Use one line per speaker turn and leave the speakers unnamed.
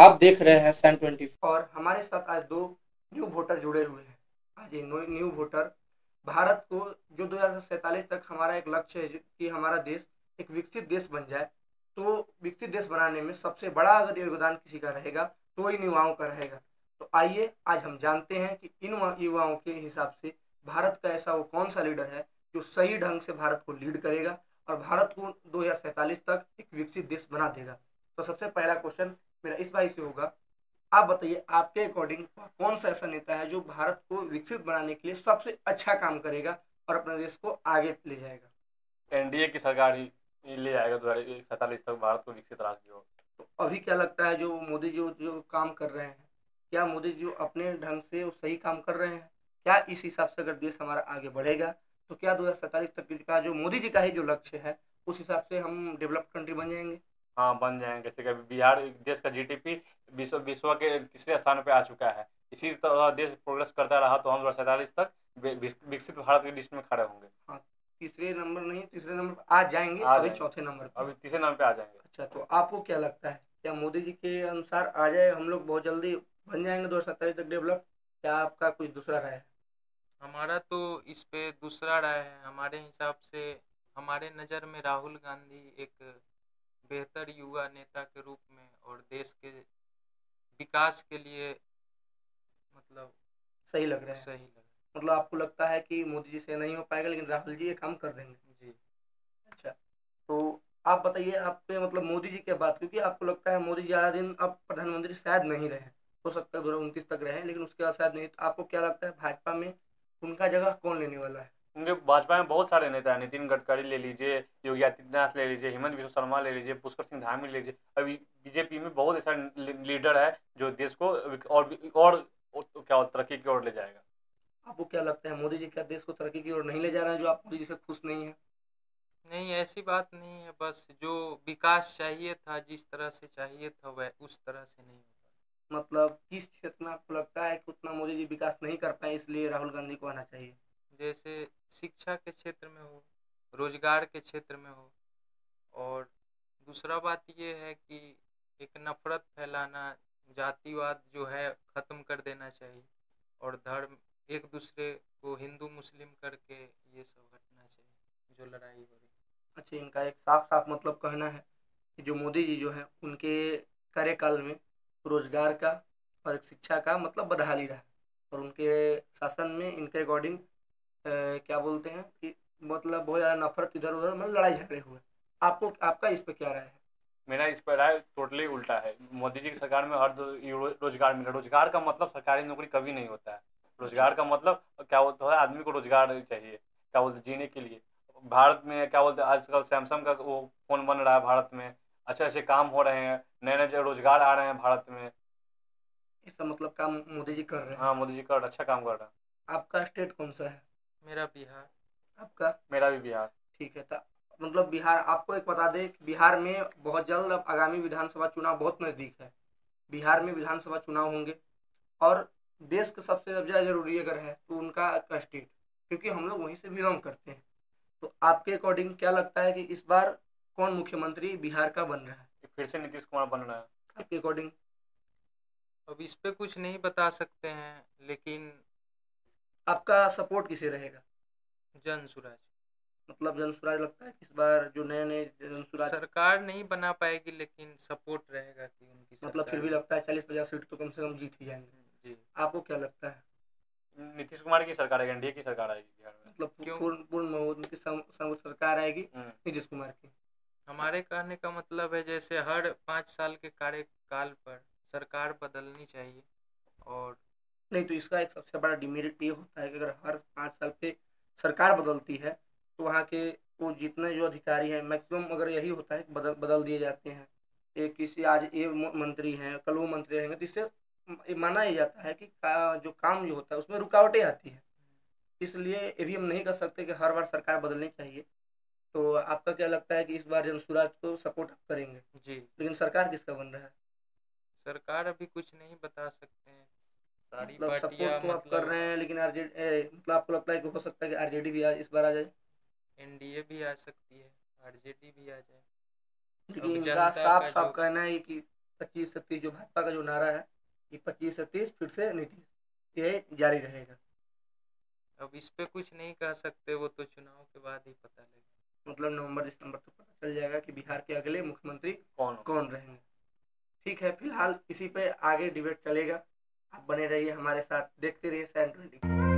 आप देख रहे हैं सन 24 और हमारे साथ आज दो न्यू वोटर जुड़े हुए हैं। आज ये न्यू वोटर भारत को जो 2047 तक हमारा एक लक्ष्य है कि हमारा देश एक विकसित देश बन जाए, तो विकसित देश बनाने में सबसे बड़ा अगर योगदान किसी का रहेगा तो वही युवाओं का रहेगा। तो आइए आज हम जानते हैं कि इन युवाओं के हिसाब से भारत का ऐसा वो कौन सा लीडर है जो सही ढंग से भारत को लीड करेगा और भारत को 2047 तक एक विकसित देश बना देगा। तो सबसे पहला क्वेश्चन मेरा इस भाई से होगा, आप बताइए आपके अकॉर्डिंग कौन सा ऐसा नेता है जो भारत को विकसित बनाने के लिए सबसे अच्छा काम करेगा और अपने देश को आगे ले जाएगा।
एनडीए की सरकार ही ले जाएगा 2047 तक भारत को विकसित राष्ट्र की ओर।
तो अभी क्या लगता है जो मोदी जी जो काम कर रहे हैं, क्या मोदी जी अपने ढंग से वो सही काम कर रहे हैं? क्या इस हिसाब से अगर देश हमारा आगे बढ़ेगा तो क्या 2047 तक का जो मोदी जी का ही जो लक्ष्य है उस हिसाब से हम डेवलप्ड कंट्री बन जाएंगे?
हाँ, बन जाएंगे। जैसे कि बिहार देश का जीडीपी विश्व के तीसरे स्थान पे आ चुका है। इसी तरह देश प्रोग्रेस करता रहा तो हम 2047 तक विकसित भारत की लिस्ट में खड़े होंगे।
हाँ, तीसरे नंबर नहीं, तीसरे नंबर पर आ जाएंगे,
आ
अभी
जाएंगे,
चौथे नंबर पे।
अभी तीसरे नंबर पे आ जाएंगे।
अच्छा, तो आपको क्या लगता है क्या मोदी जी के अनुसार आ जाए हम लोग बहुत जल्दी बन जाएंगे 2027 तक डेवलप? क्या आपका कुछ दूसरा राय है?
हमारा तो इस पे दूसरा राय है। हमारे हिसाब से हमारे नज़र में राहुल गांधी एक बेहतर युवा नेता के रूप में और देश के विकास के लिए मतलब
सही लग रहा है?
सही लगा।
मतलब आपको लगता है कि मोदी जी से नहीं हो पाएगा लेकिन राहुल जी ये काम कर देंगे?
जी।
अच्छा, तो आप बताइए आपके मतलब मोदी जी के बाद, क्योंकि आपको लगता है मोदी जी ज़्यादा दिन अब प्रधानमंत्री शायद नहीं रहे, हो सकता है 2029 तक रहे लेकिन उसके बाद शायद नहीं, तो आपको क्या लगता है भाजपा में उनका जगह कौन लेने वाला है?
उनके भाजपा में बहुत सारे नेता हैं। नितिन गडकरी ले लीजिए, योगी आदित्यनाथ ले लीजिए, हेमंत बिश्व शर्मा ले लीजिए, पुष्कर सिंह धामी ले लीजिए। अभी बीजेपी में बहुत ऐसा लीडर है जो देश को और क्या तरक्की की ओर ले जाएगा।
आपको क्या लगता है मोदी जी क्या देश को तरक्की की ओर नहीं ले जा रहे हैं, जो आप मोदी जी से खुश नहीं है?
नहीं, ऐसी बात नहीं है। बस जो विकास चाहिए था, जिस तरह से चाहिए था, वह उस तरह से नहीं हो
मतलब किस क्षेत्र में आपको लगता है कि उतना मोदी जी विकास नहीं कर पाए इसलिए राहुल गांधी को आना चाहिए?
पाया। जैसे शिक्षा के क्षेत्र में हो, रोजगार के क्षेत्र में हो, और दूसरा बात ये है कि एक नफरत फैलाना, जातिवाद जो है ख़त्म कर देना चाहिए, और धर्म एक दूसरे को हिंदू मुस्लिम करके ये सब हटना चाहिए जो लड़ाई हो रही
अच्छा, इनका एक साफ साफ मतलब कहना है कि जो मोदी जी जो है उनके कार्यकाल में रोजगार का और एक शिक्षा का मतलब बदहाली रहा, और उनके शासन में इनके अकॉर्डिंग क्या बोलते हैं कि मतलब बहुत ज़्यादा नफरत इधर उधर मतलब लड़ाई झगड़े हुए। आपको आपका इस पे क्या राय है?
मेरा इस पर राय टोटली उल्टा है। मोदी जी की सरकार में हर रोजगार मिला। रोजगार का मतलब सरकारी नौकरी कभी नहीं होता है।
अच्छा।
रोजगार का मतलब क्या होता है, आदमी को रोजगार चाहिए, क्या बोलते हैं, जीने के लिए। भारत में क्या बोलते हैं, आजकल सैमसंग का वो फोन बन रहा है भारत में। अच्छे अच्छे काम हो रहे हैं, नए नए रोजगार आ रहे हैं भारत में।
इसका मतलब काम मोदी जी कर रहे हैं।
हाँ, मोदी जी का अच्छा काम कर रहा है।
आपका स्टेट कौन सा है?
है। मेरा बिहार।
आपका?
मेरा भी बिहार।
ठीक है, तो मतलब बिहार, आपको एक बता दें कि बिहार में बहुत जल्द अब आगामी विधानसभा चुनाव बहुत नज़दीक है। बिहार में विधानसभा चुनाव होंगे और देश का सबसे ज़्यादा जरूरी अगर है तो उनका का स्टेट, क्योंकि हम लोग वहीं से बिलोंग करते हैं। तो आपके अकॉर्डिंग क्या लगता है कि इस बार कौन मुख्यमंत्री बिहार का बन रहा है
फिर से नीतीश कुमार बन रहा है।
आपके अकॉर्डिंग?
अब इस पे कुछ नहीं बता सकते हैं, लेकिन
आपका सपोर्ट किसे रहेगा?
जन सुराज।
मतलब जनसुराज लगता है कि इस बार जो नए नए जनसुराज,
सरकार नहीं बना पाएगी, लेकिन सपोर्ट रहेगा कि उनकी
मतलब फिर भी
सरकार।
लगता है 40-50 सीट तो कम से कम जीत ही जाएंगे।
जी।
आपको क्या लगता है?
नीतीश कुमार की सरकार है, एनडीए की सरकार आएगी बिहार में।
मतलब
क्यों?
पूर्ण पूर्ण उनकी सरकार आएगी
हम्म।
नीतीश कुमार की?
हमारे कहने का मतलब है, जैसे हर 5 साल के कार्यकाल पर सरकार बदलनी चाहिए। और
नहीं, तो इसका एक सबसे बड़ा डिमेरिट ये होता है कि अगर हर 5 साल पे सरकार बदलती है तो वहाँ के वो जितने जो अधिकारी हैं मैक्सिमम अगर यही होता है कि बदल बदल दिए जाते हैं। एक किसी आज ये मंत्री हैं कल वो मंत्री रहेंगे, तो इससे ये माना ही जाता है कि जो काम जो होता है उसमें रुकावटें आती हैं। इसलिए ये भी हम नहीं कर सकते कि हर बार सरकार बदलनी चाहिए। तो आपका क्या लगता है कि इस बार जनसुराज को सपोर्ट करेंगे,
जी,
लेकिन सरकार किसका बन रहा है?
सरकार अभी कुछ नहीं बता सकते हैं। सारी
मतलब
पार्टियां
सपोर्ट तो आप कर
मतलब
रहे हैं लेकिन आरजेडी, मतलब आपको लगता है कि हो सकता है कि आरजेडी भी इस बार आ जाए?
एनडीए भी आ सकती है, आरजेडी भी आ जाए।
लेकिन
अब
इनका
जनता
साफ
का
साफ
जो
कहना है कि 25 से 30 जो भाजपा का जो नारा है कि 25 से 30 फिर से नीतीश, ये जारी रहेगा।
अब इस पे कुछ नहीं कह सकते, वो तो चुनाव के बाद ही पता लगेगा।
मतलब नवंबर दिसंबर तक पता चल जाएगा कि बिहार के अगले मुख्यमंत्री
कौन
कौन रहेंगे। ठीक है, फिलहाल इसी पे आगे डिबेट चलेगा। आप बने रहिए हमारे साथ, देखते रहिए SAN 24।